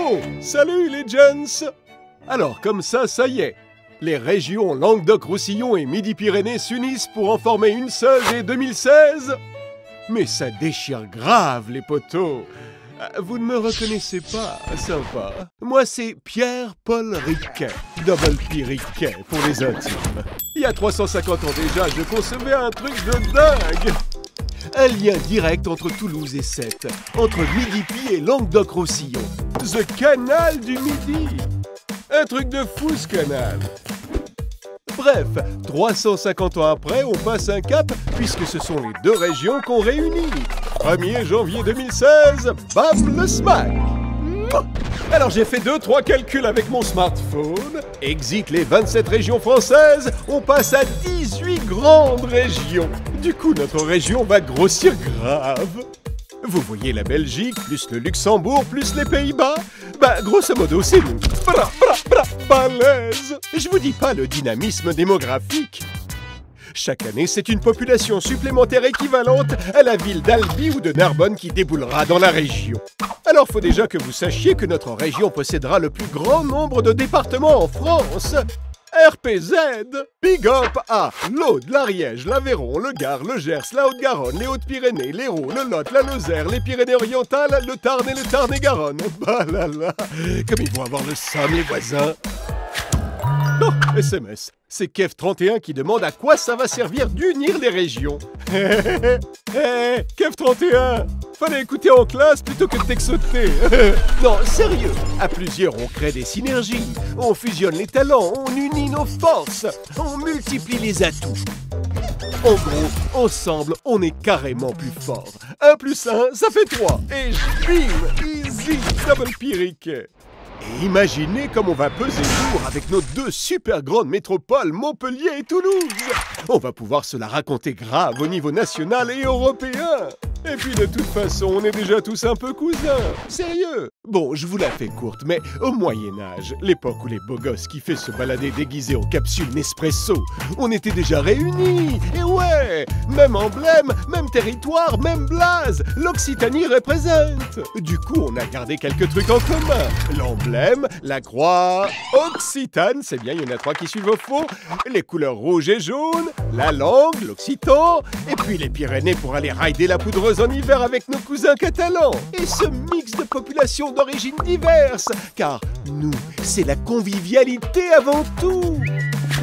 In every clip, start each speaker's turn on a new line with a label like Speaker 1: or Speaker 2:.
Speaker 1: Bon, salut les gens! Alors comme ça y est, les régions Languedoc-Roussillon et Midi-Pyrénées s'unissent pour en former une seule dès 2016. Mais ça déchire grave les potos. Vous ne me reconnaissez pas, sympa. Moi c'est Pierre-Paul Riquet, Double P Riquet pour les intimes. Il y a 350 ans déjà, je concevais un truc de dingue. Un lien direct entre Toulouse et Sète, entre Midi-Py et Languedoc-Roussillon. The Canal du Midi. Un truc de fou ce canal. Bref, 350 ans après, on passe un cap puisque ce sont les deux régions qu'on réunit. 1er janvier 2016, bam le smack. Alors j'ai fait 2-3 calculs avec mon smartphone. Exit les 27 régions françaises, on passe à 18 grandes régions. Du coup, notre région va grossir grave. Vous voyez la Belgique, plus le Luxembourg, plus les Pays-Bas? Bah, grosso modo, c'est nous. Balèze! Je vous dis pas le dynamisme démographique. Chaque année, c'est une population supplémentaire équivalente à la ville d'Albi ou de Narbonne qui déboulera dans la région. Alors, faut déjà que vous sachiez que notre région possédera le plus grand nombre de départements en France. RPZ! Big up à l'Aude, l'Ariège, l'Aveyron, le Gard, le Gers, la Haute-Garonne, les Hautes-Pyrénées, l'Hérault, le Lot, la Lozère, les Pyrénées-Orientales, le Tarn et le Tarn-et-Garonne. Bah là là, comme ils vont avoir le somme les voisins. Oh, SMS. C'est Kev31 qui demande à quoi ça va servir d'unir les régions. Kev31, fallait écouter en classe plutôt que de t'exauter. Non, sérieux, à plusieurs on crée des synergies, on fusionne les talents, on unit nos forces, on multiplie les atouts. En gros, ensemble, on est carrément plus fort. 1 plus 1, ça fait 3. Et bim, easy, double pirique. Et imaginez comme on va peser lourd avec nos deux super grandes métropoles, Montpellier et Toulouse. On va pouvoir se la raconter grave au niveau national et européen. Et puis de toute façon, on est déjà tous un peu cousins. Sérieux. Bon, je vous la fais courte, mais au Moyen-Âge, l'époque où les beaux gosses kiffaient se balader déguisés en capsule Nespresso, on était déjà réunis. Et ouais, même emblème, même territoire, même blase, l'Occitanie représente. Du coup, on a gardé quelques trucs en commun. L'emblème, la croix occitane, c'est bien, il y en a 3 qui suivent au fond, les couleurs rouge et jaune, la langue, l'occitan, et puis les Pyrénées pour aller rider la poudreuse en hiver avec nos cousins catalans. Et ce mix de populations d'origines diverses, car nous, c'est la convivialité avant tout.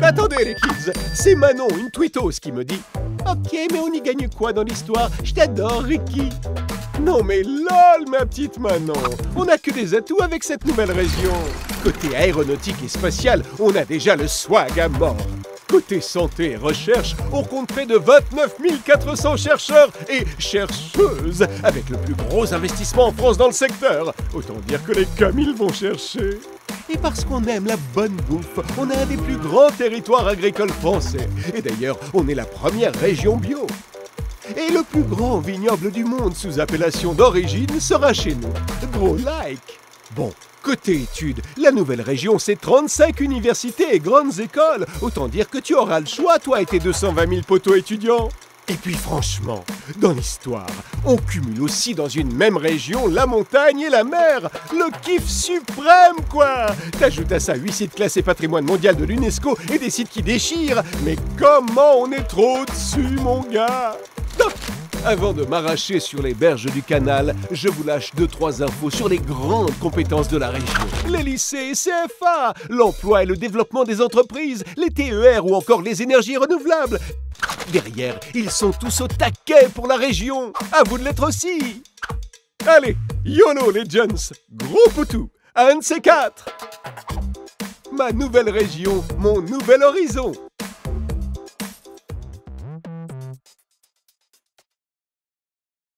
Speaker 1: Attendez les kids, c'est Manon, une tweetos, qui me dit « Ok, mais on y gagne quoi dans l'histoire? Je t'adore, Ricky !» Non mais lol, ma petite Manon, on n'a que des atouts avec cette nouvelle région. Côté aéronautique et spatial, on a déjà le swag à mort. Côté santé et recherche, on compte près de 29 400 chercheurs et chercheuses, avec le plus gros investissement en France dans le secteur. Autant dire que les Camille vont chercher. Et parce qu'on aime la bonne bouffe, on a un des plus grands territoires agricoles français. Et d'ailleurs, on est la première région bio. Et le plus grand vignoble du monde sous appellation d'origine sera chez nous. Gros like! Bon, côté études, la nouvelle région, c'est 35 universités et grandes écoles. Autant dire que tu auras le choix, toi et tes 220 000 potos étudiants. Et puis franchement, dans l'histoire, on cumule aussi dans une même région la montagne et la mer. Le kiff suprême, quoi! T'ajoutes à ça 8 sites classés patrimoine mondial de l'UNESCO et des sites qui déchirent. Mais comment on est trop dessus, mon gars! Top! Avant de m'arracher sur les berges du canal, je vous lâche 2-3 infos sur les grandes compétences de la région. Les lycées, CFA, l'emploi et le développement des entreprises, les TER ou encore les énergies renouvelables. Derrière, ils sont tous au taquet pour la région. À vous de l'être aussi. Allez, YOLO les gens, gros poutou, un de ces 4. Ma nouvelle région, mon nouvel horizon.